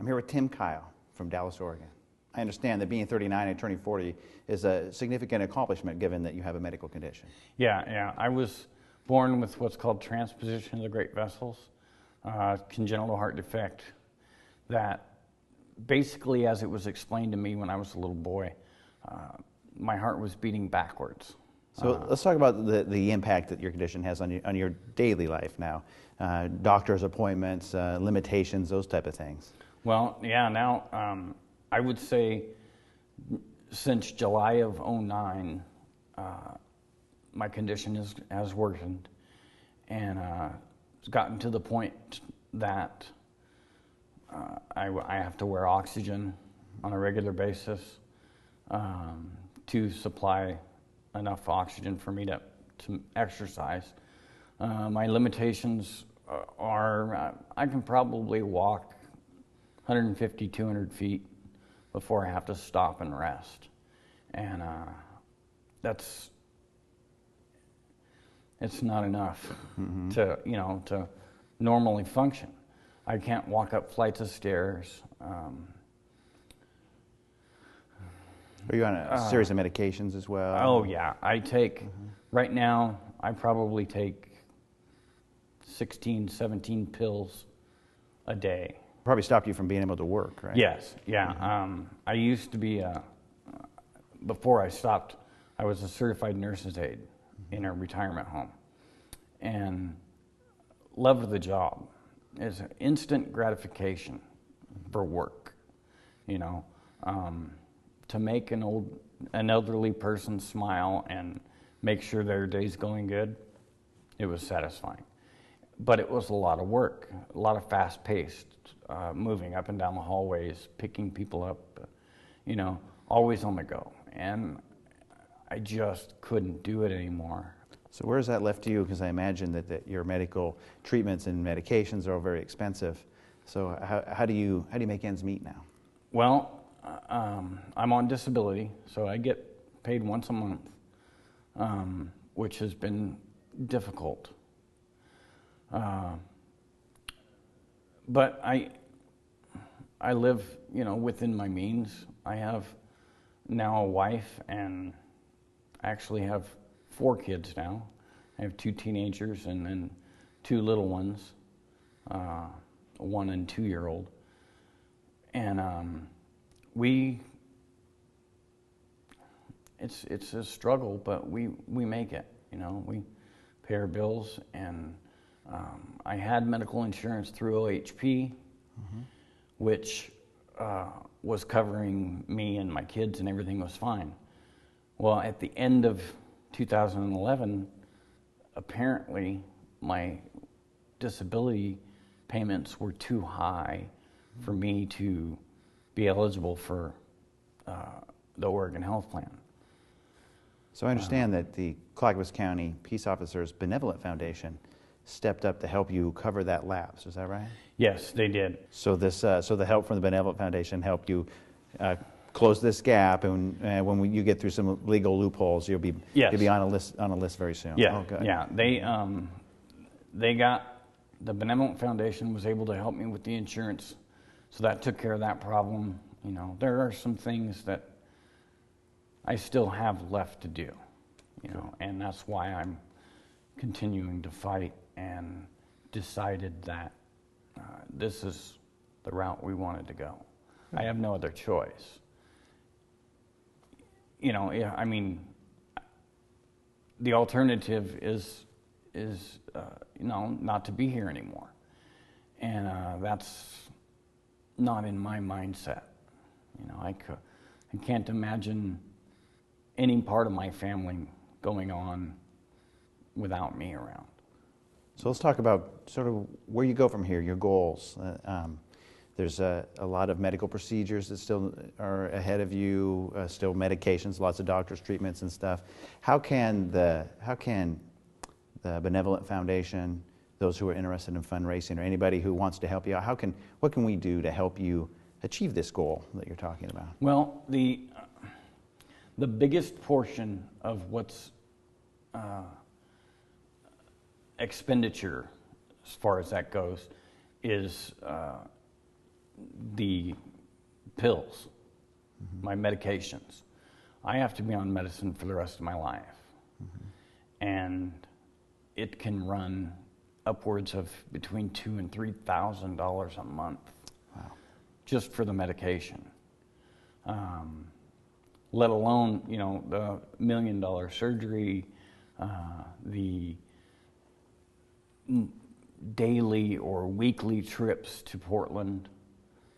I'm here with Tim Kiel from Dallas, Oregon. I understand that being 39 and turning 40 is a significant accomplishment given that you have a medical condition. Yeah. I was born with what's called transposition of the great vessels, congenital heart defect, that basically, as it was explained to me when I was a little boy, my heart was beating backwards. So let's talk about the impact that your condition has on your daily life now. Doctor's appointments, limitations, those type of things. Well, yeah, now I would say since July of '09, my condition has worsened, and it's gotten to the point that I have to wear oxygen on a regular basis to supply enough oxygen for me to exercise. My limitations are I can probably walk 150, 200 feet before I have to stop and rest. And it's not enough to normally function. I can't walk up flights of stairs. Are you on a series of medications as well? Oh yeah, I take, right now, I probably take 16, 17 pills a day. Probably stopped you from being able to work, right? Yes, yeah. I used to be, before I stopped, I was a certified nurse's aide in a retirement home. And loved the job. It's instant gratification for work, to make an elderly person smile and make sure their day's going good. It was satisfying. But it was a lot of work, a lot of fast-paced, moving up and down the hallways, picking people up, always on the go. And I just couldn't do it anymore. So where has that left you? Because I imagine that your medical treatments and medications are all very expensive. So how do you make ends meet now? Well, I'm on disability, so I get paid once a month, which has been difficult. But I live, within my means. I have now a wife, and I actually have 4 kids now. I have 2 teenagers and then 2 little ones, 1 and 2-year-old. And it's a struggle, but we make it. We pay our bills, and I had medical insurance through OHP, which was covering me and my kids, and everything was fine. Well, at the end of 2011, apparently my disability payments were too high for me to be eligible for the Oregon Health Plan. So I understand that the Clackamas County Peace Officers Benevolent Foundation stepped up to help you cover that lapse. Is that right? Yes, they did. So so the help from the Benevolent Foundation helped you close this gap, and when you get through some legal loopholes, you'll be on a list very soon. Yeah, oh, good. Yeah. The Benevolent Foundation was able to help me with the insurance, so that took care of that problem. There are some things that I still have left to do, and that's why I'm continuing to fight and decided that this is the route we wanted to go. I have no other choice. The alternative is not to be here anymore. And that's not in my mindset. I can't imagine any part of my family going on without me around. So let's talk about sort of where you go from here, your goals. There's a lot of medical procedures that still are ahead of you, still medications, lots of doctors' treatments and stuff. How can the Benevolent Foundation, those who are interested in fundraising, or anybody who wants to help you out, what can we do to help you achieve this goal that you're talking about? Well, the biggest portion of what's expenditure, as far as that goes, is the pills, my medications. I have to be on medicine for the rest of my life. And it can run upwards of between $2,000 and $3,000 a month. Wow. Just for the medication. Let alone, you know, the $1 million surgery, the daily or weekly trips to Portland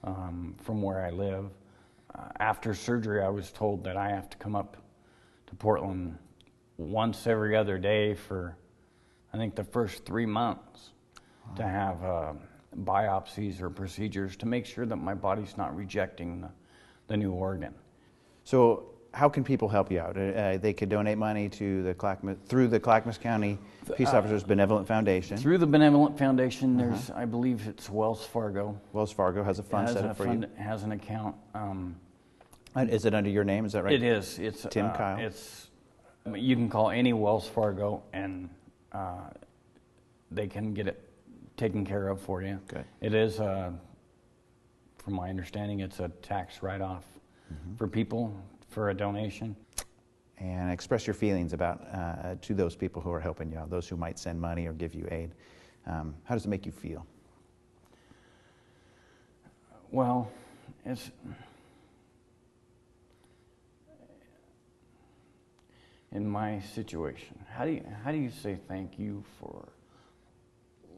from where I live. After surgery, I was told that I have to come up to Portland once every other day for, I think, the first 3 months to have biopsies or procedures to make sure that my body's not rejecting the new organ. So how can people help you out? They could donate money to the through the Clackamas County Peace Officers Benevolent Foundation. Through the Benevolent Foundation, there's, I believe it's Wells Fargo. Wells Fargo has a fund set up for you. Has an account. And is it under your name? Is that right? It is. It's Tim Kiel. You can call any Wells Fargo and they can get it taken care of for you. Okay. It is, from my understanding, it's a tax write-off for people for a donation. And express your feelings about to those people who are helping you out, those who might send money or give you aid. How does it make you feel? Well, it's in my situation. How do you say thank you for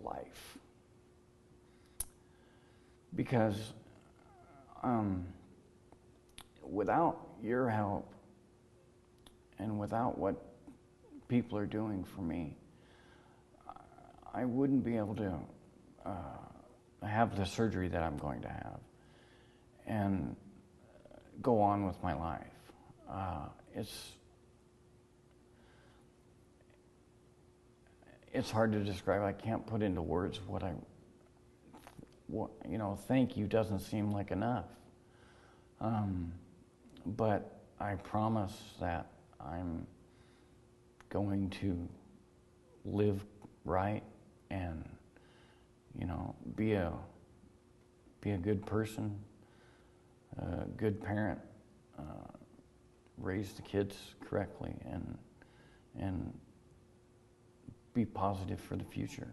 life? Because without your help and without what people are doing for me, I wouldn't be able to have the surgery that I'm going to have and go on with my life. It's hard to describe. I can't put into words what thank you doesn't seem like enough. But I promise that I'm going to live right and, be a good person, a good parent, raise the kids correctly, and be positive for the future.